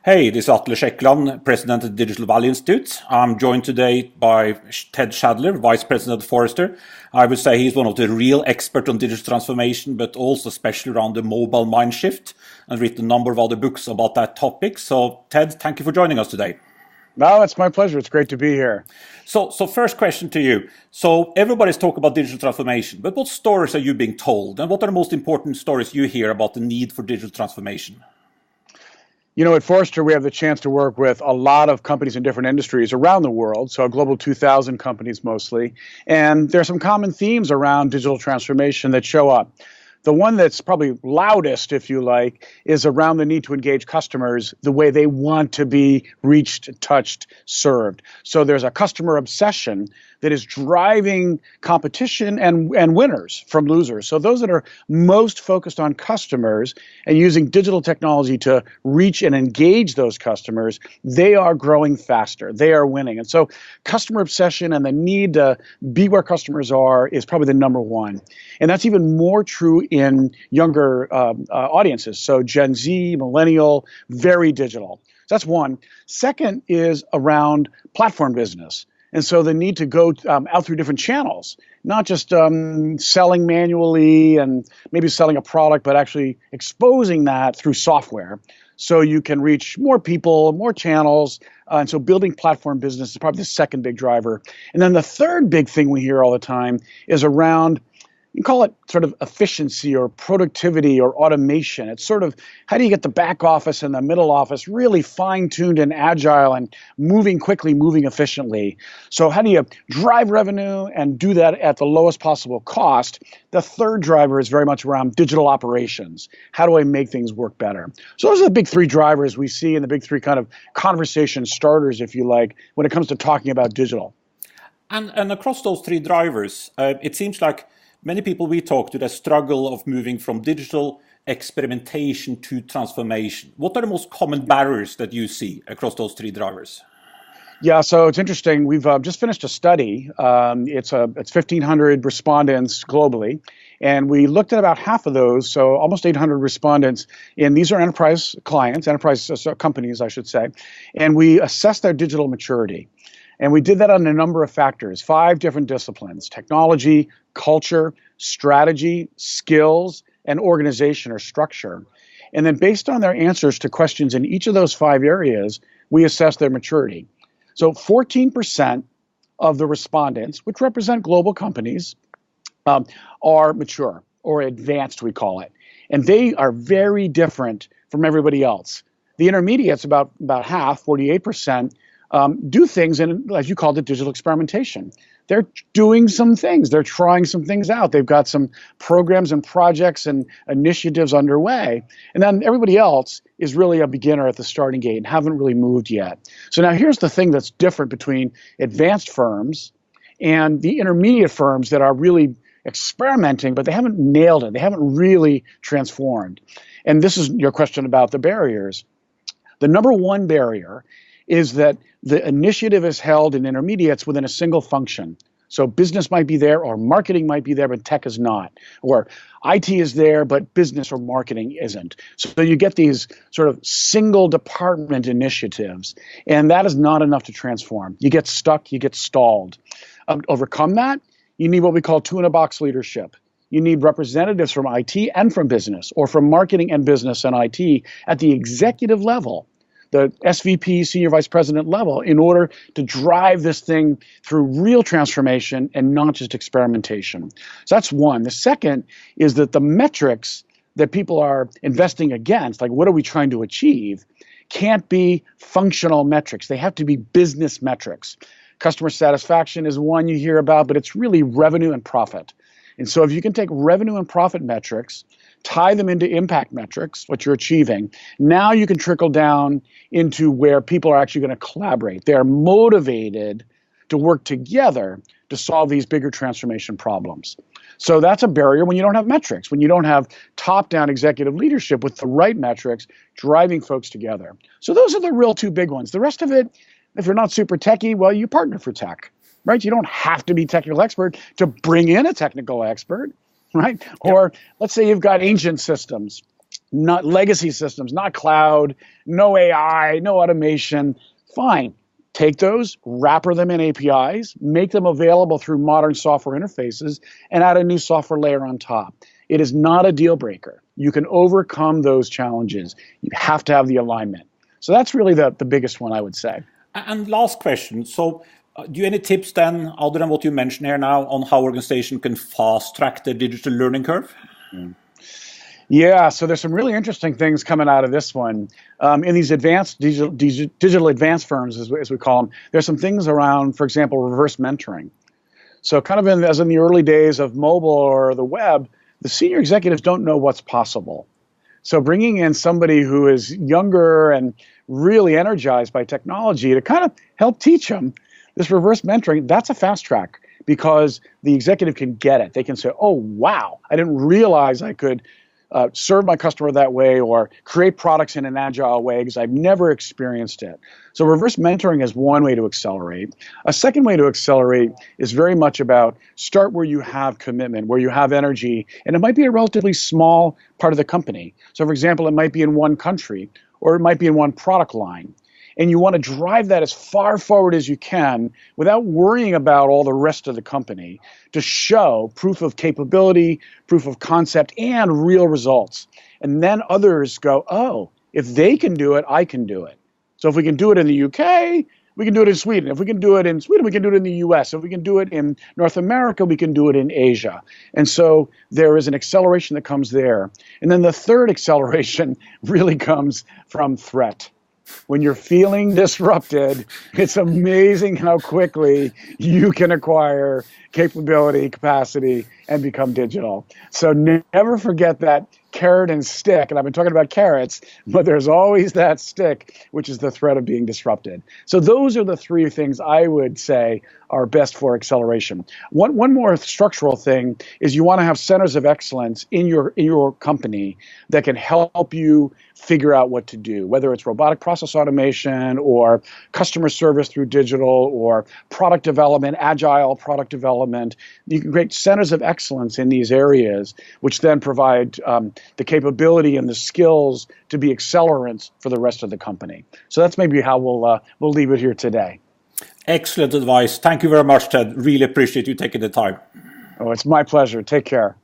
Hey, this is Ted Schadler, President of the Digital Value Institute. I'm joined today by Ted Schadler, Vice President of Forrester. I would say he's one of the real experts on digital transformation, but also especially around the mobile mind shift, and written a number of other books about that topic. So, Ted, thank you for joining us today. No, it's my pleasure. It's great to be here. So first question to you. So everybody's talking about digital transformation, but what stories are you being told? And what are the most important stories you hear about the need for digital transformation? You know, at Forrester, we have the chance to work with a lot of companies in different industries around the world, so Global 2000 companies mostly. And there are some common themes around digital transformation that show up. The one that's probably loudest, if you like, is around the need to engage customers the way they want to be reached, touched, served. So there's a customer obsession that is driving competition and winners from losers. So those that are most focused on customers and using digital technology to reach and engage those customers, they are growing faster. They are winning. And so customer obsession and the need to be where customers are is probably the number one. And that's even more true in younger audiences. So Gen Z, millennial, very digital. So that's one. Second is around platform business. And so the need to go out through different channels, not just selling manually and maybe selling a product, but actually exposing that through software so you can reach more people, more channels. And so building platform business is probably the second big driver. And then the third big thing we hear all the time is around, you call it sort of efficiency or productivity or automation. It's sort of how do you get the back office and the middle office really fine-tuned and agile and moving quickly, moving efficiently. So how do you drive revenue and do that at the lowest possible cost? The third driver is very much around digital operations. How do I make things work better? So those are the big three drivers we see and the big three kind of conversation starters, if you like, when it comes to talking about digital. And across those three drivers, it seems like many people we talk to, the struggle of moving from digital experimentation to transformation. What are the most common barriers that you see across those three drivers? Yeah, so it's interesting. We've just finished a study. It's 1,500 respondents globally, and we looked at about half of those, so almost 800 respondents. And these are enterprise clients, enterprise companies, I should say. And we assessed their digital maturity. And we did that on a number of factors, 5 different disciplines: technology, culture, strategy, skills, and organization or structure. And then based on their answers to questions in each of those 5 areas, we assessed their maturity. So 14% of the respondents, which represent global companies, are mature or advanced, we call it. And they are very different from everybody else. The intermediates, about half, 48%, do things in, as you called it, digital experimentation. They're doing some things. They're trying some things out. They've got some programs and projects and initiatives underway. And then everybody else is really a beginner at the starting gate and haven't really moved yet. So now here's the thing that's different between advanced firms and the intermediate firms that are really experimenting, but they haven't nailed it. They haven't really transformed. And this is your question about the barriers. The number one barrier is that the initiative is held in intermediates within a single function. So business might be there, or marketing might be there, but tech is not. Or IT is there, but business or marketing isn't. So you get these sort of single department initiatives, and that is not enough to transform. You get stuck, you get stalled. To overcome that, you need what we call two-in-a-box leadership. You need representatives from IT and from business, or from marketing and business and IT at the executive level, the SVP, Senior Vice President level, in order to drive this thing through real transformation and not just experimentation. So that's one. The second is that the metrics that people are investing against, like what are we trying to achieve, can't be functional metrics. They have to be business metrics. Customer satisfaction is one you hear about, but it's really revenue and profit. And so if you can take revenue and profit metrics, tie them into impact metrics, what you're achieving, now you can trickle down into where people are actually going to collaborate. They're motivated to work together to solve these bigger transformation problems. So that's a barrier when you don't have metrics, when you don't have top-down executive leadership with the right metrics driving folks together. So those are the real 2 big ones. The rest of it, if you're not super techie, well, you partner for tech, right? You don't have to be technical expert to bring in a technical expert, right? Yep. Or let's say you've got ancient systems not legacy systems, not cloud, no AI, no automation. Fine. Take those, wrapper them in APIs, make them available through modern software interfaces, and add a new software layer on top. It is not a deal breaker. You can overcome those challenges. You have to have the alignment. So that's really the biggest one, I would say. And last question. So do you have any tips then, other than what you mentioned here now, on how organization can fast track the digital learning curve? Yeah, so there's some really interesting things coming out of this one. In these advanced digital advanced firms, as we call them, there's some things around, for example, reverse mentoring. So kind of as in the early days of mobile or the web, the senior executives don't know what's possible. So bringing in somebody who is younger and really energized by technology to kind of help teach them this reverse mentoring, that's a fast track because the executive can get it. They can say, oh, wow, I didn't realize I could serve my customer that way or create products in an agile way because I've never experienced it. So reverse mentoring is one way to accelerate. A second way to accelerate is very much about start where you have commitment, where you have energy, and it might be a relatively small part of the company. So for example, it might be in one country or it might be in one product line. And you want to drive that as far forward as you can without worrying about all the rest of the company to show proof of capability, proof of concept, and real results. And then others go, oh, if they can do it, I can do it. So if we can do it in the UK, we can do it in Sweden. If we can do it in Sweden, we can do it in the US. If we can do it in North America, we can do it in Asia. And so there is an acceleration that comes there. And then the third acceleration really comes from threat. When you're feeling disrupted, it's amazing how quickly you can acquire capability, capacity, and become digital. So never forget that carrot and stick. And I've been talking about carrots, but there's always that stick, which is the threat of being disrupted. So those are the three things I would say are best for acceleration. One more structural thing is you want to have centers of excellence in your company that can help you figure out what to do, whether it's robotic process automation or customer service through digital or product development, agile product development. You can create centers of excellence in these areas, which then provide the capability and the skills to be accelerants for the rest of the company. So that's maybe how we'll leave it here today. Excellent advice. Thank you very much, Ted. Really appreciate you taking the time. Oh, it's my pleasure. Take care.